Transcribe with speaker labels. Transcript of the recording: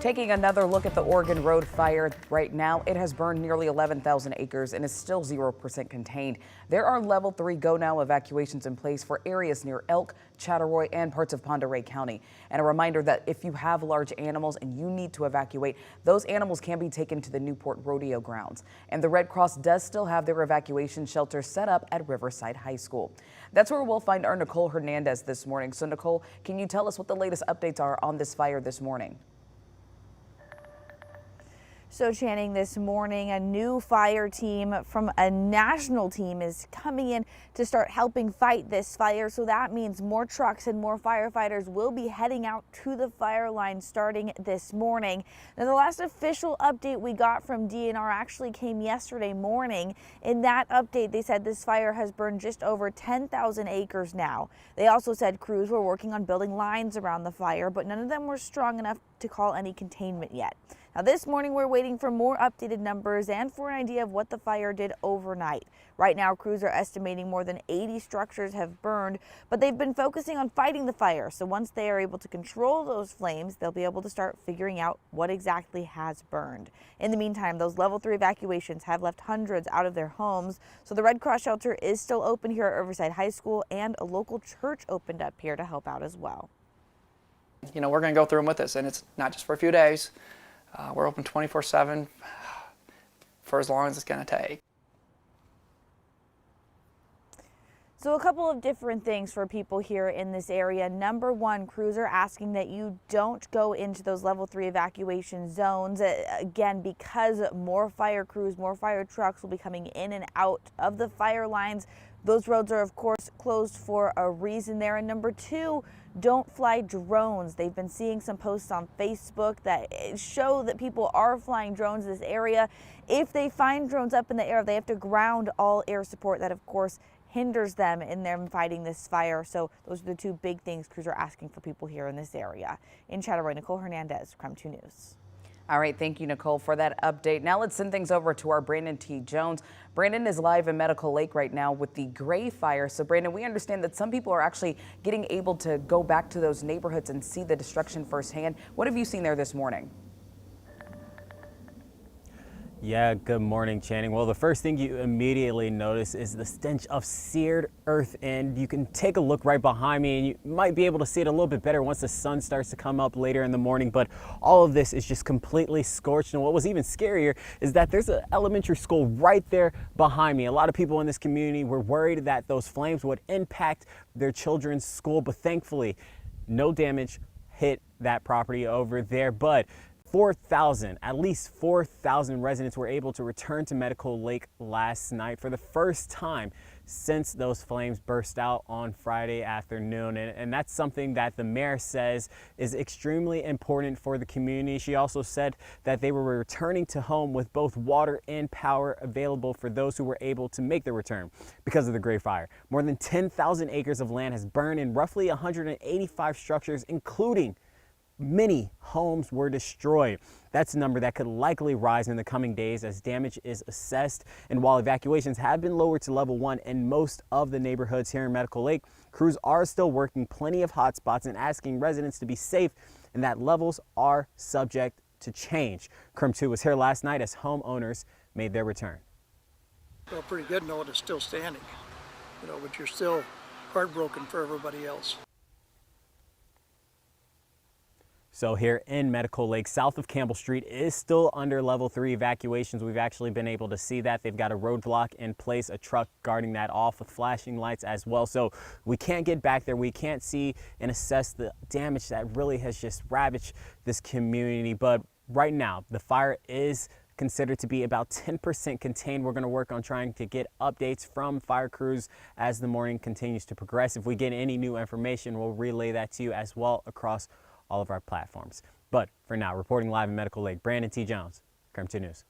Speaker 1: Taking another look at the Oregon Road fire right now, it has burned nearly 11,000 acres and is still 0% contained. There are level 3 go now evacuations in place for areas near Elk, Chattaroy, and parts of Pend Oreille County. And a reminder that if you have large animals and you need to evacuate, those animals can be taken to the Newport Rodeo grounds. And the Red Cross does still have their evacuation shelter set up at Riverside High School. That's where we'll find our Nicole Hernandez this morning. So Nicole, can you tell us what the latest updates are on this fire this morning?
Speaker 2: So Channing, this morning, a new fire team from a national team is coming in to start helping fight this fire. So that means more trucks and more firefighters will be heading out to the fire line starting this morning. Now, the last official update we got from DNR actually came yesterday morning. In that update, they said this fire has burned just over 10,000 acres now. They also said crews were working on building lines around the fire, but none of them were strong enough to call any containment yet. Now, this morning, we're waiting for more updated numbers and for an idea of what the fire did overnight. Right now, crews are estimating more than 80 structures have burned, but they've been focusing on fighting the fire. So once they are able to control those flames, they'll be able to start figuring out what exactly has burned. In the meantime, those level 3 evacuations have left hundreds out of their homes. So the Red Cross shelter is still open here at Riverside High School, and a local church opened up here to help out as well.
Speaker 3: You know, we're going to go through them with us, and it's not just for a few days. We're open 24/7 for as long as it's going to take.
Speaker 2: So a couple of different things for people here in this area. Number one, crews are asking that you don't go into those level 3 evacuation zones. Again, because more fire crews, more fire trucks will be coming in and out of the fire lines. Those roads are, of course, closed for a reason there. And number two, don't fly drones. They've been seeing some posts on Facebook that show that people are flying drones in this area. If they find drones up in the air, they have to ground all air support. That, of course, hinders them in them fighting this fire. So those are the two big things crews are asking for people here in this area. In Chattaroy, Nicole Hernandez, KREM 2 News.
Speaker 1: All right, thank you, Nicole, for that update. Now let's send things over to our Brandon T. Jones. Brandon is live in Medical Lake right now with the Gray Fire. So, Brandon, we understand that some people are actually getting able to go back to those neighborhoods and see the destruction firsthand. What have you seen there this morning?
Speaker 4: Yeah, good morning, Channing. Well, the first thing you immediately notice is the stench of seared earth, and you can take a look right behind me and you might be able to see it a little bit better once the sun starts to come up later in the morning, but all of this is just completely scorched. And what was even scarier is that there's an elementary school right there behind me. A lot of people in this community were worried that those flames would impact their children's school, but thankfully no damage hit that property over there. But at least 4,000 residents were able to return to Medical Lake last night for the first time since those flames burst out on Friday afternoon. And that's something that the mayor says is extremely important for the community. She also said that they were returning to home with both water and power available for those who were able to make the return because of the Gray Fire. More than 10,000 acres of land has burned and roughly 185 structures, including many homes, were destroyed. That's a number that could likely rise in the coming days as damage is assessed. And while evacuations have been lowered to level 1 in most of the neighborhoods here in Medical Lake, crews are still working plenty of hot spots and asking residents to be safe, and that levels are subject to change. KREM 2 was here last night as homeowners made their return.
Speaker 5: Well, pretty good knowing it's still standing, but you're still heartbroken for everybody else.
Speaker 4: So here in Medical Lake, south of Campbell Street is still under level 3 evacuations. We've actually been able to see that. They've got a roadblock in place, a truck guarding that off with flashing lights as well. So we can't get back there. We can't see and assess the damage that really has just ravaged this community. But right now, the fire is considered to be about 10% contained. We're going to work on trying to get updates from fire crews as the morning continues to progress. If we get any new information, we'll relay that to you as well across all of our platforms. But for now, reporting live in Medical Lake, Brandon T. Jones, KREM 2 News.